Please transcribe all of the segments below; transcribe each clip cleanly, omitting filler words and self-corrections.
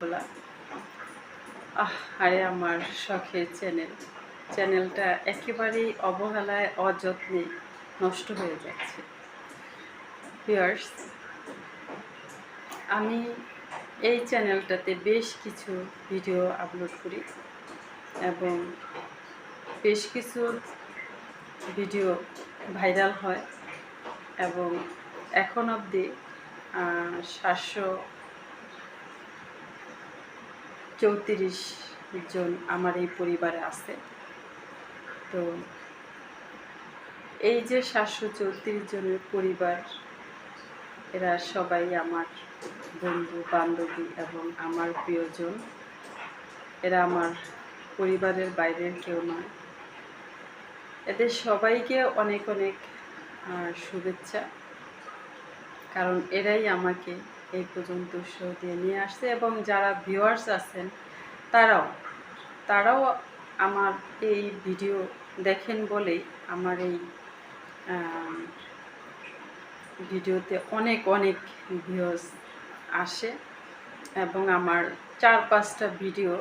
বলা আরে আমার শখের চ্যানেলটা একেবারেই অবহেলায় অযত্নে নষ্ট হয়ে যাচ্ছে। ভিউয়ার্স, আমি এই চ্যানেলটাতে বেশ কিছু ভিডিও আপলোড করি এবং বেশ কিছু ভিডিও ভাইরাল হয় এবং এখন অবধি 734 জন আমার এই পরিবারে আছে। তো এই যে 734 জনের পরিবার, এরা সবাই আমার বন্ধু বান্ধবী এবং আমার প্রিয়জন। এরা আমার পরিবারের বাইরের কেউ নয়। এদের সবাইকে অনেক অনেক শুভেচ্ছা, কারণ এরাই আমাকে এই পর্যন্ত শো দিয়ে নিয়ে আসছে এবং যারা ভিউয়ার্স আছেন তারাও আমার এই ভিডিও দেখেন বলেই আমার এই ভিডিওতে অনেক অনেক ভিউজ আসে এবং আমার 4-5টা ভিডিও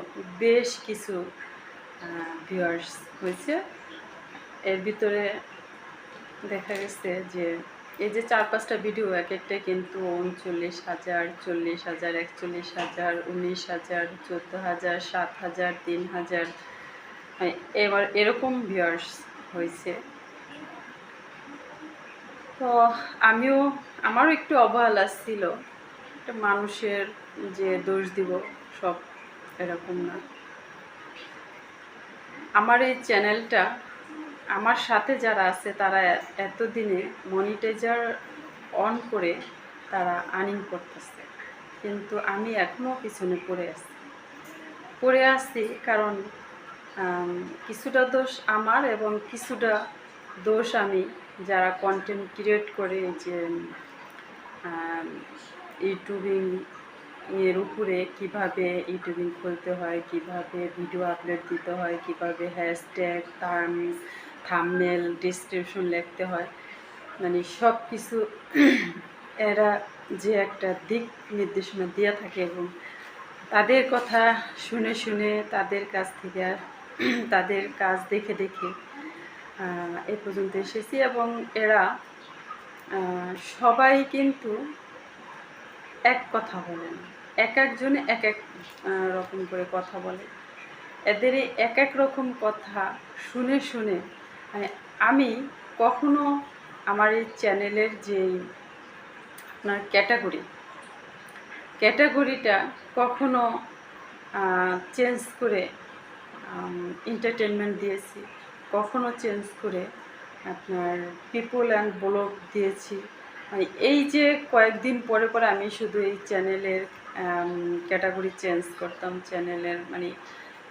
বেশ কিছু ভিউয়ার্স হয়েছে। এর ভিতরে দেখা গেছে যে এই যে 4-5টা ভিডিও এক একটা কিন্তু 39,000, 40,000, 41,000, 19,000, 14,000, 7,000, 3,000 এবার এরকম ভিউয়ার্স হয়েছে। তো আমারও একটু অবহেলা ছিল। একটা মানুষের যে দোষ দিব সব এরকম না। আমার এই চ্যানেলটা আমার সাথে যারা আছে তারা এতদিনে মনিটাইজার অন করে তারা আর্নিং করতেছে, কিন্তু আমি এখনও পিছনে পড়ে আছি কারণ কিছুটা দোষ আমার এবং কিছুটা দোষ আমি যারা কন্টেন্ট ক্রিয়েট করে যে ইউটিউবিং এর উপরে কিভাবে ইউটিউবিং খুলতে হয়, কিভাবে ভিডিও আপলোড দিতে হয়, কিভাবে হ্যাশট্যাগ থাম্বনেল ডেসক্রিপশন লিখতে হয়, মানে সব কিছু এরা যে একটা দিক নির্দেশনা দিয়ে থাকে এবং তাদের কথা শুনে শুনে তাদের কাছ থেকে তাদের কাজ দেখে দেখে এ পর্যন্ত এসেছি এবং এরা সবাই কিন্তু এক কথা বলে না, এক একজনে এক এক রকম করে কথা বলে। এদের এই এক এক রকম কথা শুনে শুনে মানে আমি কখনো আমার এই চ্যানেলের যে আপনার ক্যাটাগরিটা কখনো চেঞ্জ করে এন্টারটেনমেন্ট দিয়েছি, কখনো চেঞ্জ করে আপনার পিপল অ্যান্ড ব্লগ দিয়েছি। মানে এই যে কয়েকদিন পরে পরে আমি শুধু এই চ্যানেলের ক্যাটাগরি চেঞ্জ করতাম, চ্যানেলের মানে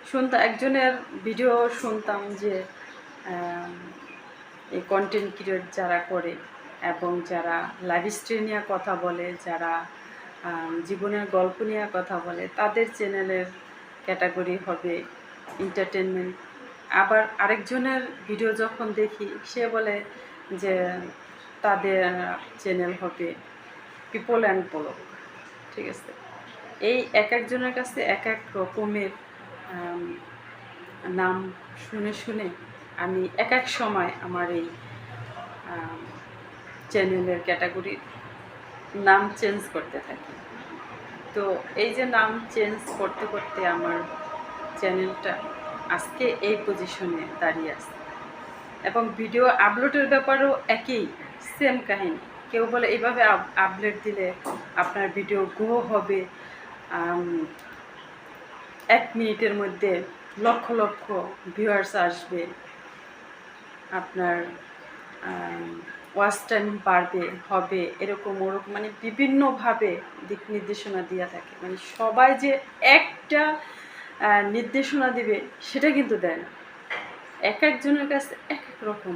শুনতাম একজনের ভিডিও শুনতাম যে এই কন্টেন্ট ক্রিয়েট যারা করে এবং যারা লাইফ স্টাইল নিয়ে কথা বলে, যারা জীবনের গল্প নিয়ে কথা বলে, তাদের চ্যানেলের ক্যাটাগরি হবে এন্টারটেনমেন্ট। আবার আরেকজনের ভিডিও যখন দেখি সে বলে যে তাদের চ্যানেল হবে পিপল অ্যান্ড ব্লগ। ঠিক আছে, এই এক একজনের কাছে এক এক রকমের নাম শুনে শুনে আমি এক এক সময় আমার এই চ্যানেলের ক্যাটাগরির নাম চেঞ্জ করতে থাকি। তো এই যে নাম চেঞ্জ করতে করতে আমার চ্যানেলটা আজকে এই পজিশনে দাঁড়িয়ে আছে এবং ভিডিও আপলোডের ব্যাপারেও একই সেম কাহিনী। কেউ বলে এইভাবে আপলোড দিলে আপনার ভিডিও গ্রো হবে, 1 মিনিটের মধ্যে লক্ষ লক্ষ ভিউয়ার্স আসবে, আপনার ওয়াচ টাইম বাড়বে হবে এরকম ওরকম, মানে বিভিন্নভাবে দিক নির্দেশনা দেওয়া থাকে। মানে সবাই যে একটা নির্দেশনা দিবে সেটা কিন্তু দেয় না, এক একজনের কাছে এক এক রকম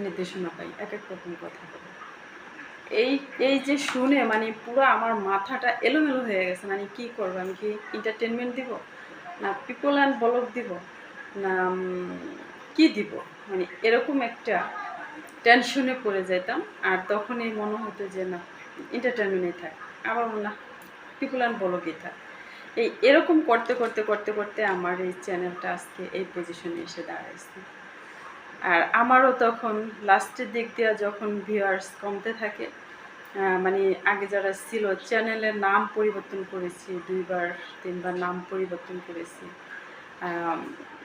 নির্দেশনা পাই, এক এক রকম কথা বলে। এই যে শুনে মানে পুরো আমার মাথাটা এলোমেলো হয়ে গেছে। মানে কি করবো, আমি কি এন্টারটেনমেন্ট দিব, না পিপল অ্যান্ড ব্লগ দিব, না কি দিব, মানে এরকম একটা টেনশনে পড়ে যেতাম। আর তখনই মনে হতো যে না, এন্টারটেনমেন্টই থাক। আবার না, পিপল অ্যান্ড ব্লগিতা, এরকম করতে করতে করতে করতে আমার এই চ্যানেলটা আজকে এই পজিশনে এসে দাঁড়াইছে। আর আমারও তখন লাস্টের দিক দিয়ে যখন ভিউয়ার্স কমতে থাকে, মানে আগে যারা ছিল চ্যানেলের নাম পরিবর্তন করেছি, 2-3বার নাম পরিবর্তন করেছি।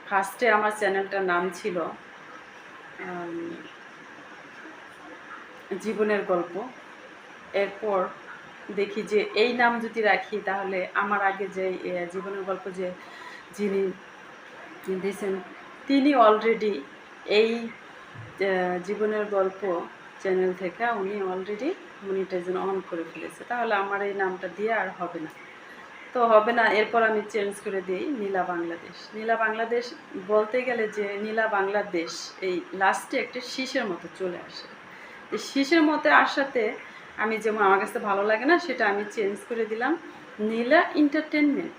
ফার্স্টে আমার চ্যানেলটার নাম ছিল জীবনের গল্প। এরপর দেখি যে এই নাম যদি রাখি তাহলে আমার আগে যে জীবনের গল্প যে যিনি দিয়েছেন তিনি অলরেডি এই জীবনের গল্প চ্যানেল থেকে উনি অলরেডি মনিটাইজেশন অন করে ফেলেছে, তাহলে আমার এই নামটা দিয়ে আর হবে না। তো হবে না, এরপর আমি চেঞ্জ করে দিই নীলা বাংলাদেশ। নীলা বাংলাদেশ বলতে গেলে যে নীলা বাংলাদেশ এই লাস্টে একটা শীষের মতো চলে আসে। এই শীষের মতো আসাতে আমি যেমন আমার কাছে ভালো লাগে না, সেটা আমি চেঞ্জ করে দিলাম নীলা এন্টারটেনমেন্ট।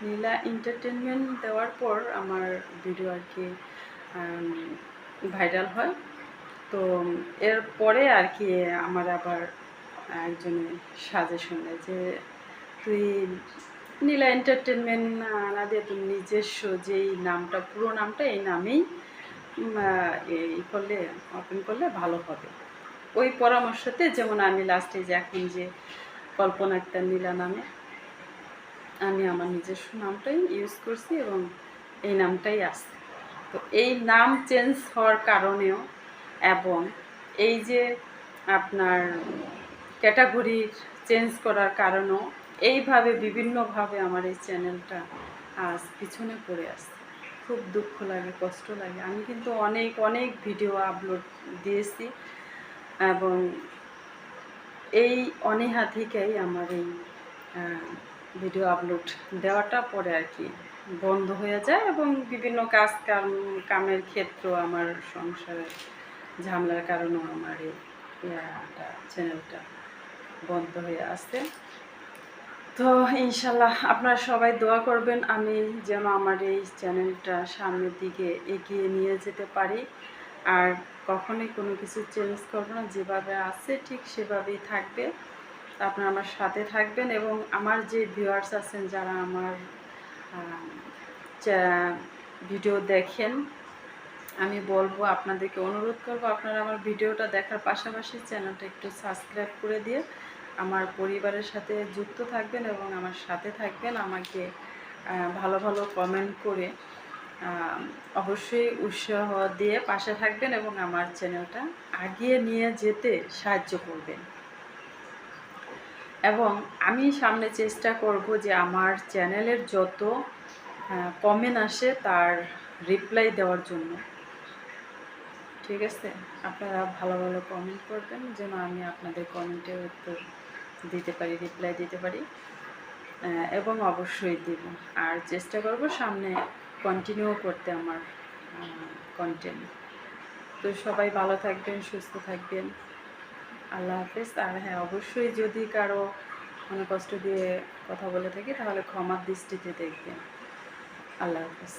নীলা এন্টারটেনমেন্ট দেওয়ার পর আমার ভিডিও আর কি ভাইরাল হয়। তো এরপরে আর কি আমার আবার একজনের সাজেশন দেয় যে তুই নীলা এন্টারটেনমেন্ট না দিয়ে তুমি নিজস্ব যেই নামটা, পুরো নামটা এই নামেই করলে ওপেন করলে ভালো হবে। ওই পরামর্শতে যেমন আমি লাস্টে যে এখন যে কল্পনা আক্তার নীলা নামে আমি আমার নিজস্ব নামটাই ইউজ করছি এবং এই নামটাই আছে। তো এই নাম চেঞ্জ হওয়ার কারণেও এবং এই যে আপনার ক্যাটাগরি চেঞ্জ করার কারণেও এইভাবে বিভিন্নভাবে আমার এই চ্যানেলটা আজ পিছনে পড়ে আসছে। খুব দুঃখ লাগে, কষ্ট লাগে। আমি কিন্তু অনেক অনেক ভিডিও আপলোড দিয়েছি এবং এই অনীহা থেকেই আমার এই ভিডিও আপলোড দেওয়াটা পরে আর কি বন্ধ হয়ে যায় এবং বিভিন্ন কামের ক্ষেত্রেও আমার সংসারের ঝামেলার কারণেও আমার এই চ্যানেলটা বন্ধ হয়ে আসছে। তো ইনশাল্লাহ আপনারা সবাই দোয়া করবেন আমি যেন আমার এই চ্যানেলটা সামনের দিকে এগিয়ে নিয়ে যেতে পারি। আর কখনোই কোনো কিছু চেঞ্জ করবো না, যেভাবে আছে ঠিক সেভাবেই থাকবে। আপনারা আমার সাথে থাকবেন এবং আমার যে ভিউয়ার্স আছেন যারা আমার ভিডিও দেখেন, আমি বলবো আপনাদেরকে অনুরোধ করবো আপনারা আমার ভিডিওটা দেখার পাশাপাশি চ্যানেলটা একটু সাবস্ক্রাইব করে দিয়ে আমার পরিবারের সাথে যুক্ত থাকবেন এবং আমার সাথে থাকবেন। আমাকে ভালো ভালো কমেন্ট করে অবশ্যই উৎসাহ দিয়ে পাশে থাকবেন এবং আমার চ্যানেলটা এগিয়ে নিয়ে যেতে সাহায্য করবেন। এবং আমি সামনে চেষ্টা করব যে আমার চ্যানেলের যত কমেন্ট আসে তার রিপ্লাই দেওয়ার জন্য। ঠিক আছে, আপনারা ভালো ভালো কমেন্ট করবেন যেন আমি আপনাদের কমেন্টের উত্তর দিতে পারি, রিপ্লাই দিতে পারি এবং অবশ্যই দেব। আর চেষ্টা করব সামনে কন্টিনিউ করতে আমার কন্টেন্ট। তো সবাই ভালো থাকবেন, সুস্থ থাকবেন। আল্লাহ হাফেজ। আর হ্যাঁ, অবশ্যই যদি কারো মনে কষ্ট দিয়ে কথা বলে থাকি তাহলে ক্ষমার দৃষ্টিতে দেখবেন। আল্লাহ হাফেজ।